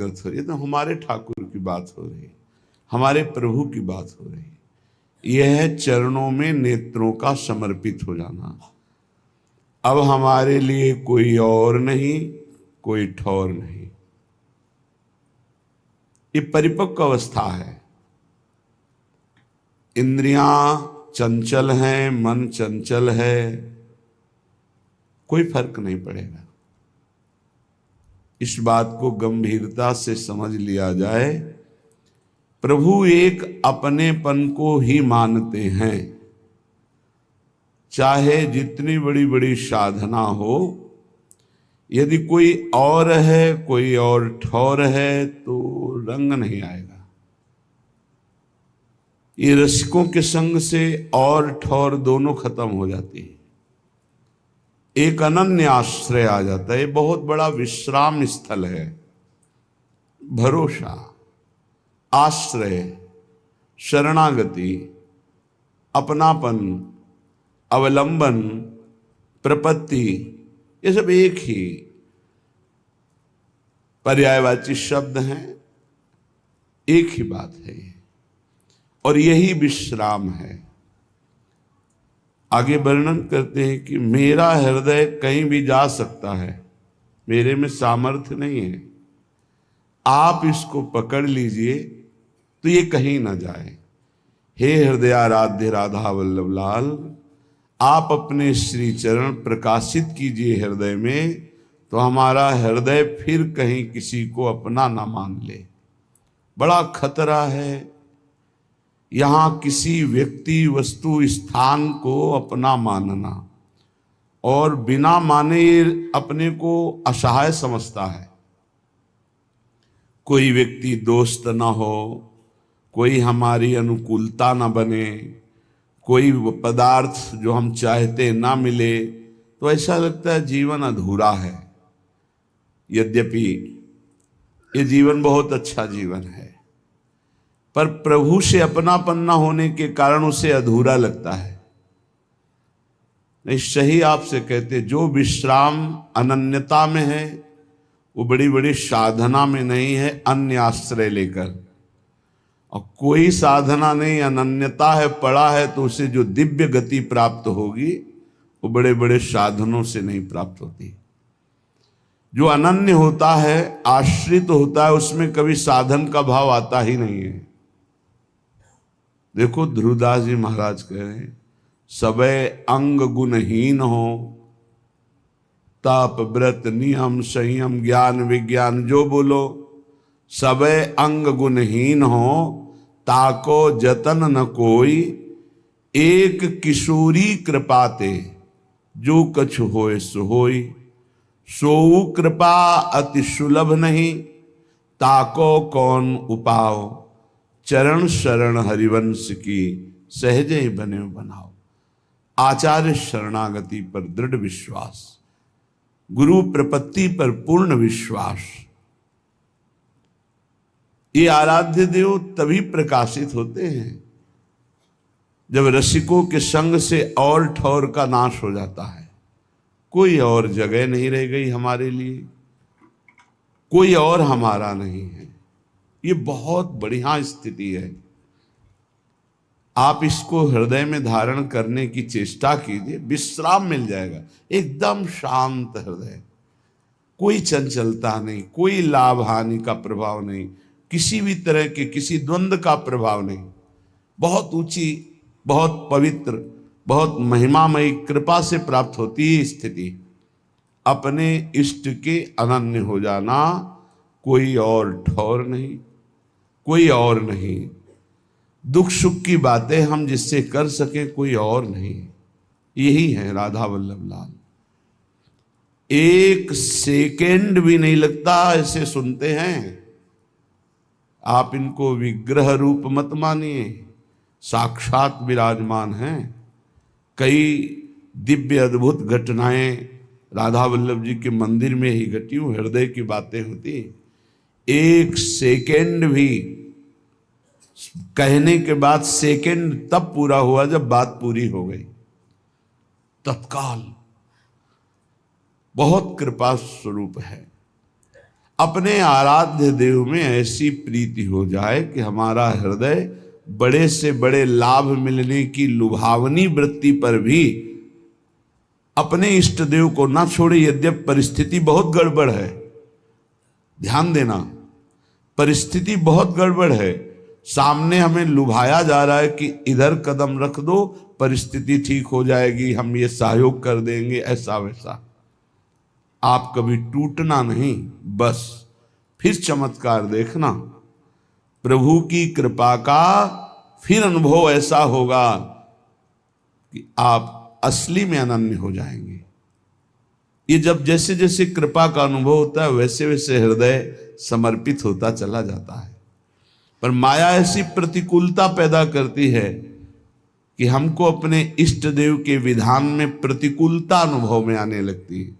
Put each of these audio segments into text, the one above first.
जागृत हो रही है, तो हमारे ठाकुर की बात हो रही है, हमारे प्रभु की बात हो रही है। यह चरणों में नेत्रों का समर्पित हो जाना। अब हमारे लिए कोई और नहीं, कोई ठौर नहीं। ये परिपक्व अवस्था है। इंद्रियां चंचल हैं, मन चंचल है, कोई फर्क नहीं पड़ेगा। इस बात को गंभीरता से समझ लिया जाए। प्रभु एक अपनेपन को ही मानते हैं, चाहे जितनी बड़ी बड़ी साधना हो। यदि कोई और है, कोई और ठौर है, तो रंग नहीं आएगा। ये रसिकों के संग से और ठौर दोनों खत्म हो जाती है। एक अनन्य आश्रय आ जाता है। ये बहुत बड़ा विश्राम स्थल है। भरोसा, आश्रय, शरणागति, अपनापन, अवलंबन, प्रपत्ति, ये सब एक ही पर्यायवाची शब्द हैं, एक ही बात है ये। और यही विश्राम है। आगे वर्णन करते हैं कि मेरा हृदय कहीं भी जा सकता है, मेरे में सामर्थ्य नहीं है, आप इसको पकड़ लीजिए तो ये कहीं ना जाए। हे हृदय आराध्य राधा वल्लभ लाल, आप अपने श्री चरण प्रकाशित कीजिए हृदय में, तो हमारा हृदय फिर कहीं किसी को अपना ना मान ले। बड़ा खतरा है यहां किसी व्यक्ति, वस्तु, स्थान को अपना मानना, और बिना माने अपने को असहाय समझता है। कोई व्यक्ति दोस्त ना हो, कोई हमारी अनुकूलता ना बने, कोई पदार्थ जो हम चाहते ना मिले, तो ऐसा लगता है जीवन अधूरा है। यद्यपि ये जीवन बहुत अच्छा जीवन है, पर प्रभु से अपनापन न होने के कारण उसे अधूरा लगता है। नहीं, सही आपसे कहते, जो विश्राम अनन्यता में है वो बड़ी बड़ी साधना में नहीं है, अन्य आश्रय लेकर। और कोई साधना नहीं, अनन्यता है, पड़ा है, तो उसे जो दिव्य गति प्राप्त होगी वो बड़े बड़े साधनों से नहीं प्राप्त होती। जो अनन्य होता है, आश्रित होता है, उसमें कभी साधन का भाव आता ही नहीं है। देखो ध्रुवदास जी महाराज कह रहे हैं, सबे अंग गुणहीन हो, ताप व्रत नियम संयम ज्ञान विज्ञान जो बोलो, सबे अंग गुणहीन हो, ताको जतन न कोई, एक किशोरी कृपाते, जो कछु होए सो होई, सोऊ कृपा अति सुलभ नहीं, ताको कौन उपाओ, चरण शरण हरिवंश की, सहजे ही बने बनाओ। आचार्य शरणागति पर दृढ़ विश्वास, गुरु प्रपत्ति पर पूर्ण विश्वास, ये आराध्य देव तभी प्रकाशित होते हैं जब रसिकों के संग से और ठौर का नाश हो जाता है। कोई और जगह नहीं रह गई हमारे लिए, कोई और हमारा नहीं है। ये बहुत बढ़िया स्थिति है। आप इसको हृदय में धारण करने की चेष्टा कीजिए, विश्राम मिल जाएगा। एकदम शांत हृदय, कोई चंचलता नहीं, कोई लाभ हानि का प्रभाव नहीं, किसी भी तरह के किसी द्वंद्व का प्रभाव नहीं। बहुत ऊंची, बहुत पवित्र, बहुत महिमामयी कृपा से प्राप्त होती है स्थिति। अपने इष्ट के अनन्य हो जाना, कोई और ठौर नहीं, कोई और नहीं। दुख सुख की बातें हम जिससे कर सके, कोई और नहीं। यही है राधा वल्लभ लाल। एक सेकेंड भी नहीं लगता ऐसे सुनते हैं। आप इनको विग्रह रूप मत मानिए, साक्षात विराजमान हैं। कई दिव्य अद्भुत घटनाएं राधा वल्लभ जी के मंदिर में ही घटी हुई, हृदय की बातें होती। एक सेकेंड भी कहने के बाद सेकेंड तब पूरा हुआ जब बात पूरी हो गई, तत्काल। बहुत कृपा स्वरूप है। अपने आराध्य देव में ऐसी प्रीति हो जाए कि हमारा हृदय बड़े से बड़े लाभ मिलने की लुभावनी वृत्ति पर भी अपने इष्ट देव को ना छोड़े, यद्यपि परिस्थिति बहुत गड़बड़ है। ध्यान देना, परिस्थिति बहुत गड़बड़ है। सामने हमें लुभाया जा रहा है कि इधर कदम रख दो, परिस्थिति ठीक हो जाएगी, हम ये सहयोग कर देंगे, ऐसा वैसा। आप कभी टूटना नहीं, बस फिर चमत्कार देखना। प्रभु की कृपा का फिर अनुभव ऐसा होगा कि आप असली में अनन्य हो जाएंगे। ये जब जैसे जैसे कृपा का अनुभव होता है वैसे वैसे हृदय समर्पित होता चला जाता है। पर माया ऐसी प्रतिकूलता पैदा करती है कि हमको अपने इष्ट देव के विधान में प्रतिकूलता अनुभव में आने लगती है,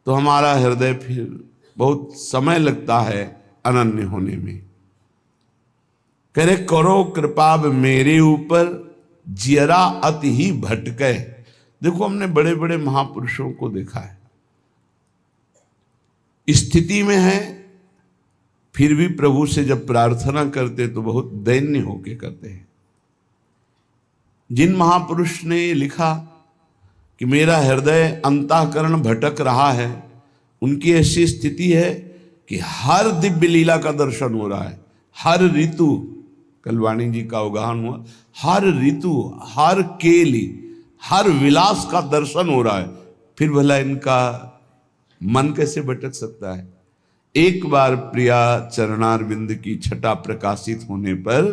तो हमारा हृदय फिर बहुत समय लगता है अनन्य होने में। कह रहे करो कृपा मेरे ऊपर जियरा अति ही भटके। देखो, हमने बड़े बड़े महापुरुषों को देखा है, स्थिति में है फिर भी प्रभु से जब प्रार्थना करते तो बहुत दैन्य होके करते हैं। जिन महापुरुष ने लिखा कि मेरा हृदय अंतःकरण भटक रहा है, उनकी ऐसी स्थिति है कि हर दिव्य लीला का दर्शन हो रहा है, हर ऋतु, कल वाणी जी का अवगाहन हुआ, हर ऋतु, हर केली, हर विलास का दर्शन हो रहा है, फिर भला इनका मन कैसे भटक सकता है। एक बार प्रिया चरणारविंद की छटा प्रकाशित होने पर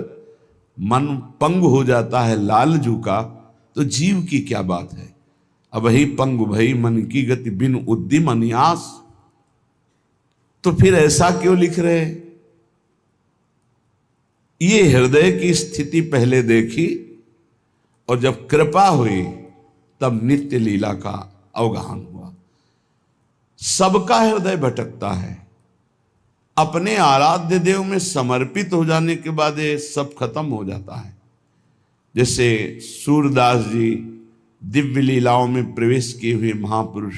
मन पंग हो जाता है लालजू का, तो जीव की क्या बात है। अब ही पंग भई मन की गति बिन उद्दिम अन्यास। तो फिर ऐसा क्यों लिख रहे? ये हृदय की स्थिति पहले देखी और जब कृपा हुई तब नित्य लीला का अवगाहन हुआ। सबका हृदय भटकता है, अपने आराध्य देव में समर्पित हो जाने के बाद ये सब खत्म हो जाता है। जैसे सूरदास जी दिव्य लीलाओं में प्रवेश किए हुए महापुरुष,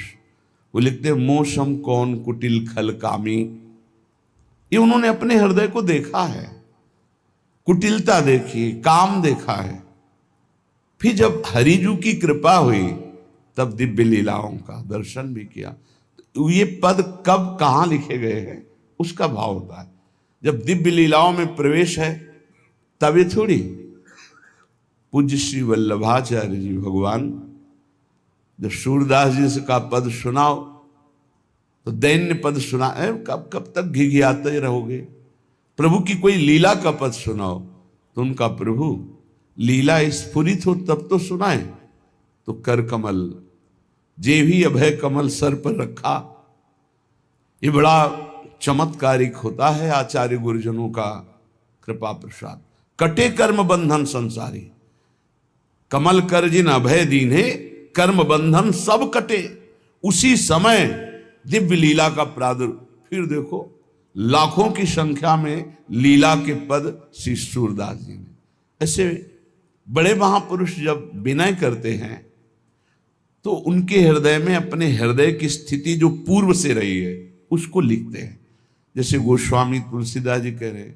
वो लिखते मोशम कौन कुटिल खल कामी। ये उन्होंने अपने हृदय को देखा है, कुटिलता देखी, काम देखा है। फिर जब हरिजू की कृपा हुई तब दिव्य लीलाओं का दर्शन भी किया। तो ये पद कब कहाँ लिखे गए हैं उसका भाव होता है। जब दिव्य लीलाओं में प्रवेश है तब ये थोड़ी। पूज्य श्री वल्लभाचार्य जी भगवान जब सूरदास जी से का पद सुनाओ तो दैन्य पद सुना, कब कब तक घिघियाते रहोगे। प्रभु की कोई लीला का पद सुनाओ तो उनका प्रभु लीला स्फुरित हो तब तो सुनाए। तो कर कमल जे भी अभय कमल सर पर रखा, ये बड़ा चमत्कारिक होता है आचार्य गुरुजनों का कृपा प्रसाद। कटे कर्म बंधन संसारी, कमल कर जिन अभय दीन्हे कर्म बंधन सब कटे। उसी समय दिव्य लीला का प्रादुर्भाव। फिर देखो लाखों की संख्या में लीला के पद श्री सूरदास जी ने। ऐसे बड़े महापुरुष जब विनय करते हैं तो उनके हृदय में अपने हृदय की स्थिति जो पूर्व से रही है उसको लिखते हैं। जैसे गोस्वामी तुलसीदास जी कह रहे,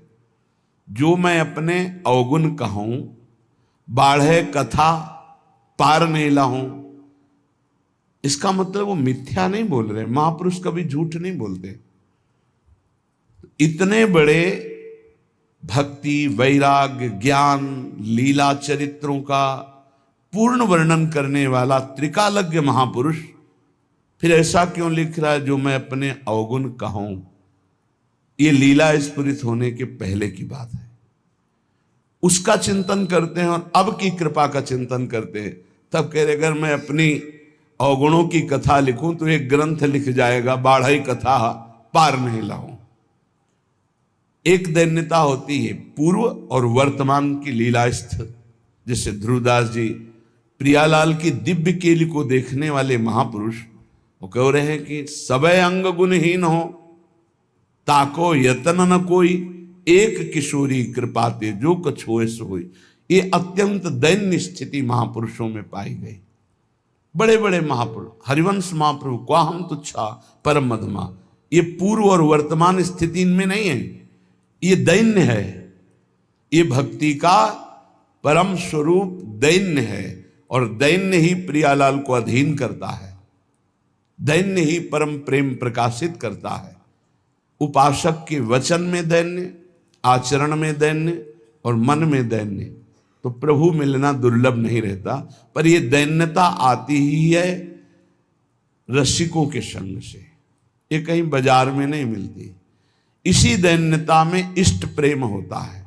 जो मैं अपने अवगुण कहूं बाढ़े कथा पार नहीं लाऊं। इसका मतलब वो मिथ्या नहीं बोल रहे, महापुरुष कभी झूठ नहीं बोलते। इतने बड़े भक्ति, वैराग्य, ज्ञान, लीला चरित्रों का पूर्ण वर्णन करने वाला त्रिकालज्ञ महापुरुष फिर ऐसा क्यों लिख रहा है, जो मैं अपने अवगुण कहूं। ये लीला स्फुरित होने के पहले की बात है, उसका चिंतन करते हैं और अब की कृपा का चिंतन करते हैं। तब कह रहे अगर मैं अपनी अवगुणों की कथा लिखूं तो एक ग्रंथ लिख जाएगा, बाढ़ई कथा पार नहीं लाऊं। एक दैन्यता होती है पूर्व और वर्तमान की लीलास्थ। जैसे ध्रुवदास जी प्रियालाल की दिव्य केली को देखने वाले महापुरुष, वो कह रहे हैं कि सबे अंग गुणहीन हो ताको यतन न कोई, एक किशोरी कृपाते जो कछ होए सो होई। ये अत्यंत दैन्य स्थिति महापुरुषों में पाई गई। बड़े बड़े महापुरुष, हरिवंश महाप्रभु क्वाहम तुच्छा परम मधमा, ये पूर्व और वर्तमान स्थिति इनमें नहीं है, ये दैन्य है। ये भक्ति का परम स्वरूप दैन्य है, और दैन्य ही प्रियालाल को अधीन करता है, दैन्य ही परम प्रेम प्रकाशित करता है। उपासक के वचन में दैन्य, आचरण में दैन्य और मन में दैन्य, तो प्रभु मिलना दुर्लभ नहीं रहता। पर यह दैन्यता आती ही है रसिकों के संग से, ये कहीं बाजार में नहीं मिलती। इसी दैन्यता में इष्ट प्रेम होता है।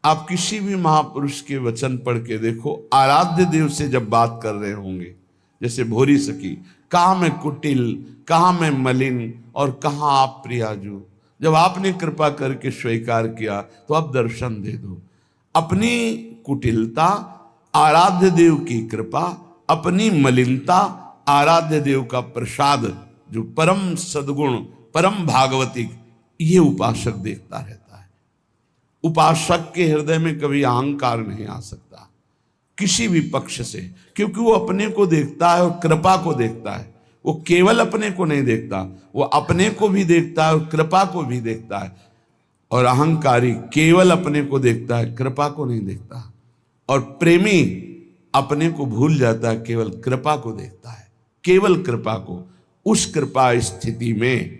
आप किसी भी महापुरुष के वचन पढ़ के देखो, आराध्य देव से जब बात कर रहे होंगे, जैसे भोरी सखी, कहाँ मैं कुटिल, कहाँ मैं मलिन और कहाँ आप प्रियाजू, जब आपने कृपा करके स्वीकार किया तो अब दर्शन दे दो। अपनी कुटिलता आराध्य देव की कृपा, अपनी मलिनता आराध्य देव का प्रसाद, जो परम सद्गुण परम भागवतिक, ये उपासक देखता रहता है। उपासक के हृदय में कभी अहंकार नहीं आ सकता किसी भी पक्ष से, क्योंकि वो अपने को देखता है और कृपा को देखता है। वो केवल अपने को नहीं देखता, वो अपने को भी देखता है और कृपा को भी देखता है। और अहंकारी केवल अपने को देखता है, कृपा को नहीं देखता। और प्रेमी अपने को भूल जाता है, केवल कृपा को देखता है, केवल कृपा को। उस कृपा स्थिति में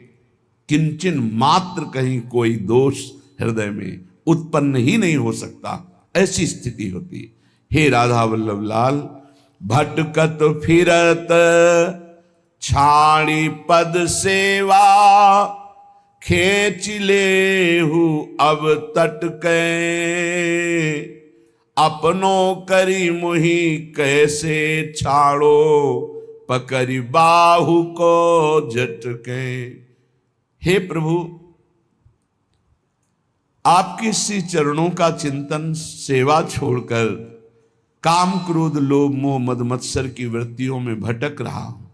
किंचन मात्र कहीं कोई दोष हृदय में उत्पन्न ही नहीं हो सकता, ऐसी स्थिति होती है। हे राधा वल्लभ लाल, भटकत फिरत छाड़ी पद सेवा, खेच ले अब तटके, अपनो करी मुही कैसे छाड़ो, पकड़ी बाहु को झटके। हे प्रभु, आपके श्री चरणों का चिंतन, सेवा छोड़कर काम क्रोध लोभ मोह मद मत्सर की वृत्तियों में भटक रहा हूं।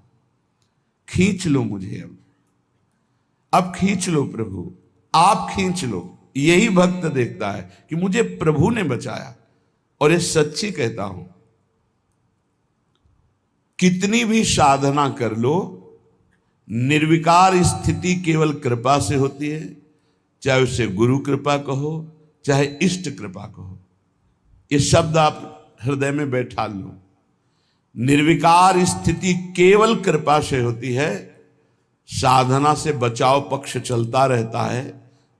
खींच लो मुझे, अब खींच लो प्रभु, आप खींच लो। यही भक्त देखता है कि मुझे प्रभु ने बचाया, और ये सच्ची कहता हूं, कितनी भी साधना कर लो, निर्विकार स्थिति केवल कृपा से होती है। चाहे उसे गुरु कृपा कहो, चाहे इष्ट कृपा कहो, ये शब्द आप हृदय में बैठा लो। निर्विकार स्थिति केवल कृपा से होती है। साधना से बचाव पक्ष चलता रहता है,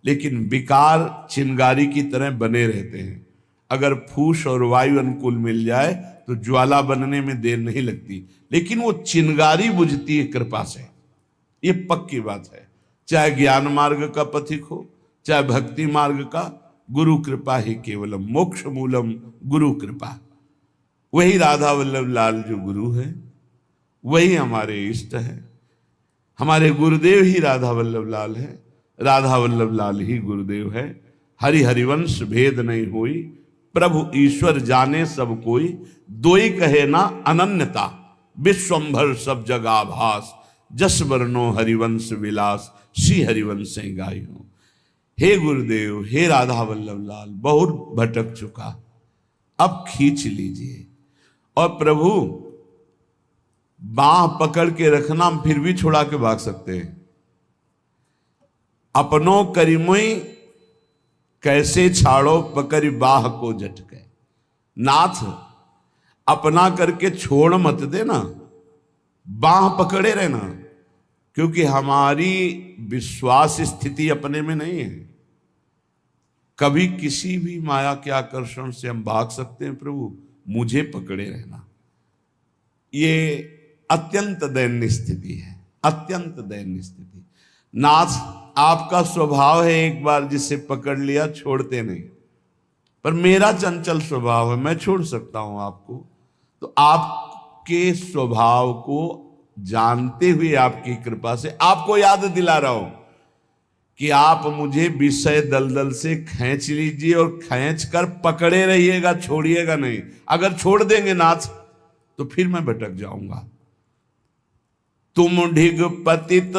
लेकिन विकार चिंगारी की तरह बने रहते हैं। अगर फूस और वायु अनुकूल मिल जाए तो ज्वाला बनने में देर नहीं लगती, लेकिन वो चिंगारी बुझती है कृपा से, ये पक्की बात है। चाहे ज्ञान मार्ग का पथिक हो, चाहे भक्ति मार्ग का, गुरु कृपा ही केवलम मोक्ष मूलम, गुरु कृपा। वही राधा वल्लभ लाल जो गुरु है, वही हमारे इष्ट है। हमारे गुरुदेव ही राधा वल्लभ लाल है, राधा वल्लभ लाल ही गुरुदेव है। हरि हरिवंश भेद नहीं होई, प्रभु ईश्वर जाने सब कोई, दोई कहे ना अनन्यता, विश्वंभर सब जगा भास, जस वर्णो हरिवंश विलास, श्री हरिवंश गायो। हे गुरुदेव, हे राधा वल्लभ लाल, बहुत भटक चुका, अब खींच लीजिए। और प्रभु बाह पकड़ के रखना, फिर भी छुड़ा के भाग सकते हैं। अपनों करीमुई कैसे छाड़ो, पकड़ी बाह को झटके। नाथ अपना करके छोड़ मत देना, बाह पकड़े रहना, क्योंकि हमारी विश्वास स्थिति अपने में नहीं है। कभी किसी भी माया के आकर्षण से हम भाग सकते हैं, प्रभु मुझे पकड़े रहना। ये अत्यंत दैन्य स्थिति है, अत्यंत दैन्य स्थिति। नाथ आपका स्वभाव है, एक बार जिसे पकड़ लिया छोड़ते नहीं, पर मेरा चंचल स्वभाव है, मैं छोड़ सकता हूं आपको। तो आपके स्वभाव को जानते हुए आपकी कृपा से आपको याद दिला रहा हूं कि आप मुझे विषय दलदल से खींच लीजिए और खींच कर पकड़े रहिएगा, छोड़िएगा नहीं। अगर छोड़ देंगे नाथ तो फिर मैं भटक जाऊंगा। तुम ढिग पतित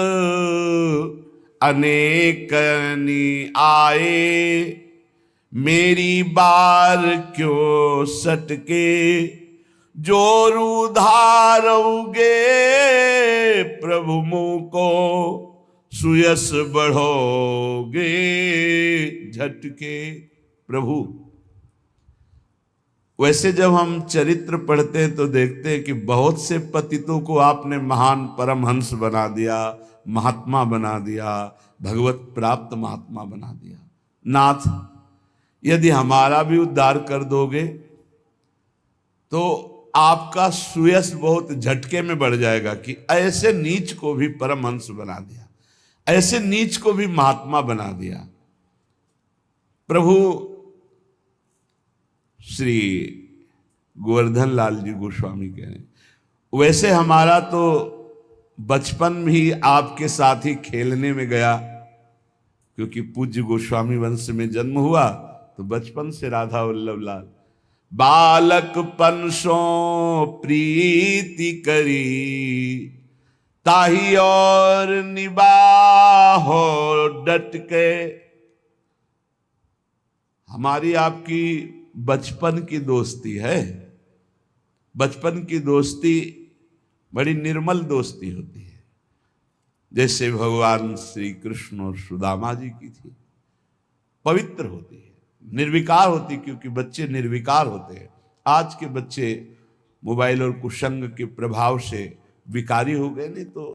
अनेकनी आए, मेरी बार क्यों सटके, जोरू धारोगे प्रभु मुँह को, सुयस बढ़ोगे झटके। प्रभु, वैसे जब हम चरित्र पढ़ते हैं तो देखते हैं कि बहुत से पतितों को आपने महान परमहंस बना दिया, महात्मा बना दिया, भगवत प्राप्त महात्मा बना दिया। नाथ, यदि हमारा भी उद्धार कर दोगे तो आपका सुयश बहुत झटके में बढ़ जाएगा कि ऐसे नीच को भी परमहंस बना दिया, ऐसे नीच को भी महात्मा बना दिया। प्रभु श्री गोवर्धन लाल जी गोस्वामी कह रहे हैं, वैसे हमारा तो बचपन भी आपके साथ ही खेलने में गया, क्योंकि पूज्य गोस्वामी वंश में जन्म हुआ तो बचपन से राधा वल्लभ लाल बालकपन सो प्रीति करी, ताही और निबाहो डट के। हमारी आपकी बचपन की दोस्ती है। बचपन की दोस्ती बड़ी निर्मल दोस्ती होती है, जैसे भगवान श्री कृष्ण और सुदामा जी की थी। पवित्र होती है, निर्विकार होती, क्योंकि बच्चे निर्विकार होते हैं। आज के बच्चे मोबाइल और कुसंग के प्रभाव से विकारी हो गए, नहीं तो